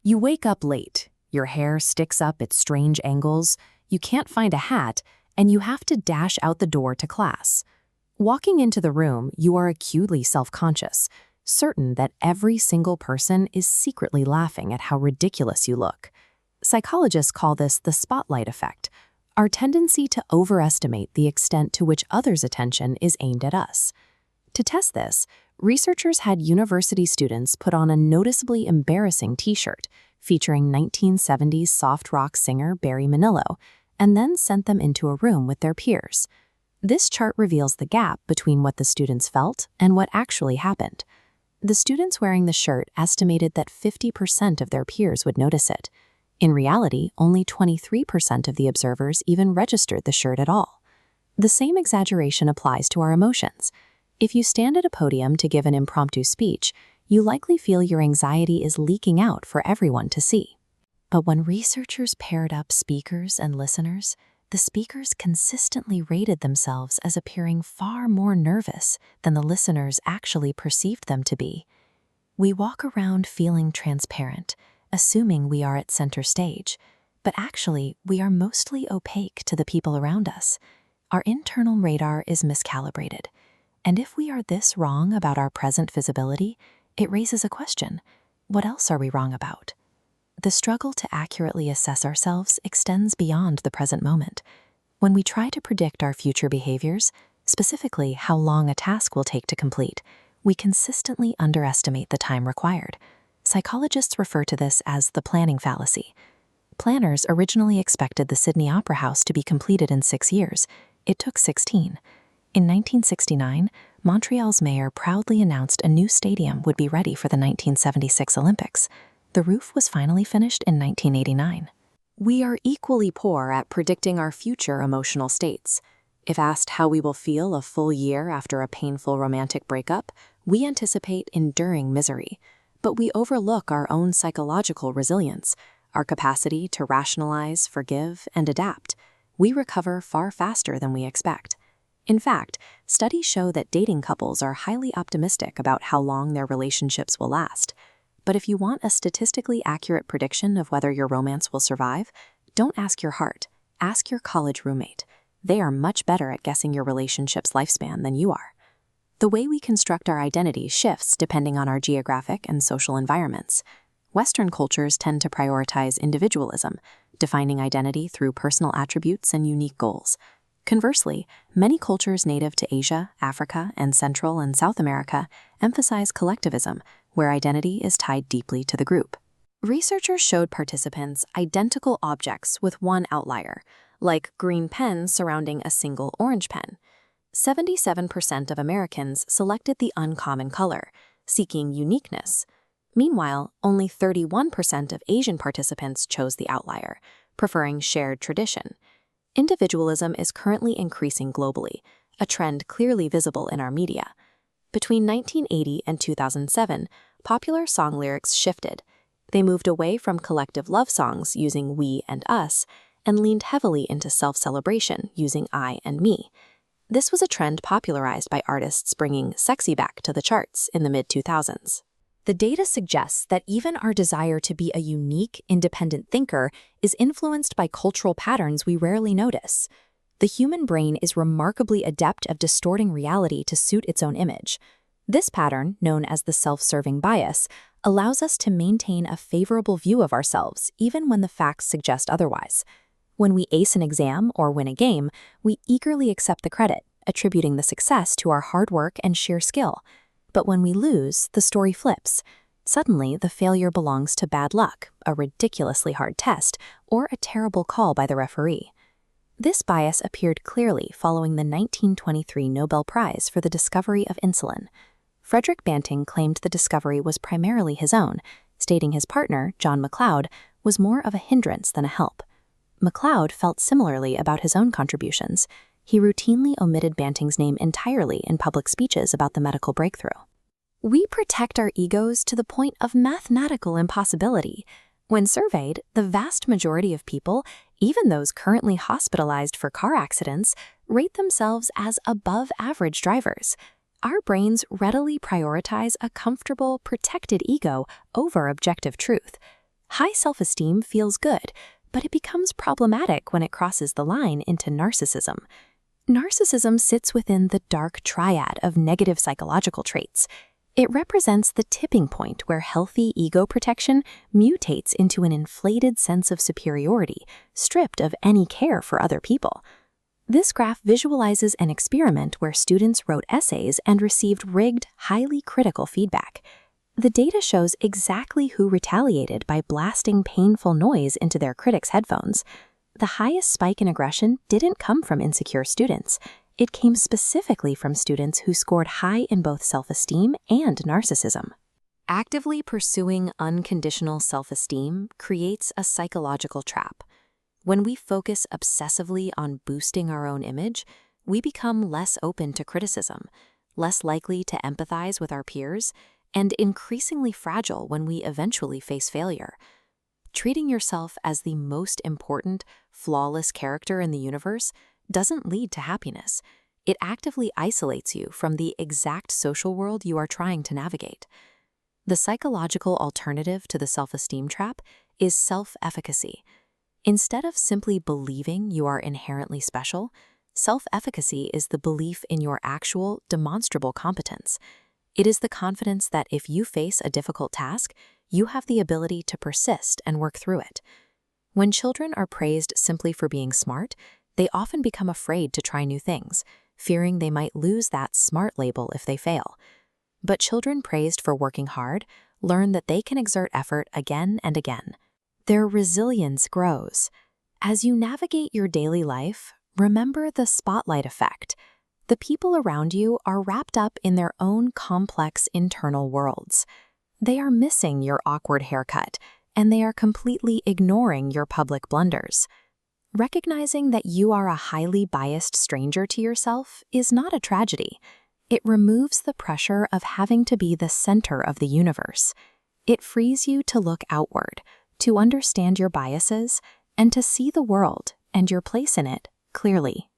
You wake up late, your hair sticks up at strange angles, you can't find a hat, and you have to dash out the door to class. Walking into the room, you are acutely self-conscious, certain that every single person is secretly laughing at how ridiculous you look. Psychologists call this the spotlight effect, our tendency to overestimate the extent to which others' attention is aimed at us. To test this, researchers had university students put on a noticeably embarrassing t-shirt featuring 1970s soft rock singer Barry Manilow, and then sent them into a room with their peers. This chart reveals the gap between what the students felt and what actually happened. The students wearing the shirt estimated that 50% of their peers would notice it. In reality, only 23% of the observers even registered the shirt at all. The same exaggeration applies to our emotions. If you stand at a podium to give an impromptu speech, you likely feel your anxiety is leaking out for everyone to see. But when researchers paired up speakers and listeners, the speakers consistently rated themselves as appearing far more nervous than the listeners actually perceived them to be. We walk around feeling transparent, assuming we are at center stage, but actually we are mostly opaque to the people around us. Our internal radar is miscalibrated. And if we are this wrong about our present visibility, it raises a question: what else are we wrong about? The struggle to accurately assess ourselves extends beyond the present moment. When we try to predict our future behaviors, specifically how long a task will take to complete, we consistently underestimate the time required. Psychologists refer to this as the planning fallacy. Planners originally expected the Sydney Opera House to be completed in 6 years. It took 16. In 1969, Montreal's mayor proudly announced a new stadium would be ready for the 1976 Olympics. The roof was finally finished in 1989. We are equally poor at predicting our future emotional states. If asked how we will feel a full year after a painful romantic breakup, we anticipate enduring misery. But we overlook our own psychological resilience, our capacity to rationalize, forgive, and adapt. We recover far faster than we expect. In fact, studies show that dating couples are highly optimistic about how long their relationships will last. But if you want a statistically accurate prediction of whether your romance will survive, don't ask your heart, ask your college roommate. They are much better at guessing your relationship's lifespan than you are. The way we construct our identity shifts depending on our geographic and social environments. Western cultures tend to prioritize individualism, defining identity through personal attributes and unique goals. Conversely, many cultures native to Asia, Africa, and Central and South America emphasize collectivism, where identity is tied deeply to the group. Researchers showed participants identical objects with one outlier, like green pens surrounding a single orange pen. 77% of Americans selected the uncommon color, seeking uniqueness. Meanwhile, only 31% of Asian participants chose the outlier, preferring shared tradition. Individualism is currently increasing globally, a trend clearly visible in our media. Between 1980 and 2007, popular song lyrics shifted. They moved away from collective love songs using we and us, and leaned heavily into self-celebration using I and me. This was a trend popularized by artists bringing sexy back to the charts in the mid-2000s. The data suggests that even our desire to be a unique, independent thinker is influenced by cultural patterns we rarely notice. The human brain is remarkably adept at distorting reality to suit its own image. This pattern, known as the self-serving bias, allows us to maintain a favorable view of ourselves even when the facts suggest otherwise. When we ace an exam or win a game, we eagerly accept the credit, attributing the success to our hard work and sheer skill. But when we lose, the story flips. Suddenly, the failure belongs to bad luck, a ridiculously hard test, or a terrible call by the referee. This bias appeared clearly following the 1923 Nobel Prize for the discovery of insulin. Frederick Banting claimed the discovery was primarily his own, stating his partner, John MacLeod, was more of a hindrance than a help. MacLeod felt similarly about his own contributions. He routinely omitted Banting's name entirely in public speeches about the medical breakthrough. We protect our egos to the point of mathematical impossibility. When surveyed, the vast majority of people, even those currently hospitalized for car accidents, rate themselves as above-average drivers. Our brains readily prioritize a comfortable, protected ego over objective truth. High self-esteem feels good, but it becomes problematic when it crosses the line into narcissism. Narcissism sits within the dark triad of negative psychological traits. It represents the tipping point where healthy ego protection mutates into an inflated sense of superiority, stripped of any care for other people. This graph visualizes an experiment where students wrote essays and received rigged, highly critical feedback. The data shows exactly who retaliated by blasting painful noise into their critics' headphones. The highest spike in aggression didn't come from insecure students. It came specifically from students who scored high in both self-esteem and narcissism. Actively pursuing unconditional self-esteem creates a psychological trap. When we focus obsessively on boosting our own image, we become less open to criticism, less likely to empathize with our peers, and increasingly fragile when we eventually face failure. Treating yourself as the most important, flawless character in the universe doesn't lead to happiness. It actively isolates you from the exact social world you are trying to navigate. The psychological alternative to the self-esteem trap is self-efficacy. Instead of simply believing you are inherently special, self-efficacy is the belief in your actual, demonstrable competence. It is the confidence that if you face a difficult task, you have the ability to persist and work through it. When children are praised simply for being smart, they often become afraid to try new things, fearing they might lose that smart label if they fail. But children praised for working hard learn that they can exert effort again and again. Their resilience grows. As you navigate your daily life, remember the spotlight effect. The people around you are wrapped up in their own complex internal worlds. They are missing your awkward haircut, and they are completely ignoring your public blunders. Recognizing that you are a highly biased stranger to yourself is not a tragedy. It removes the pressure of having to be the center of the universe. It frees you to look outward, to understand your biases, and to see the world and your place in it clearly.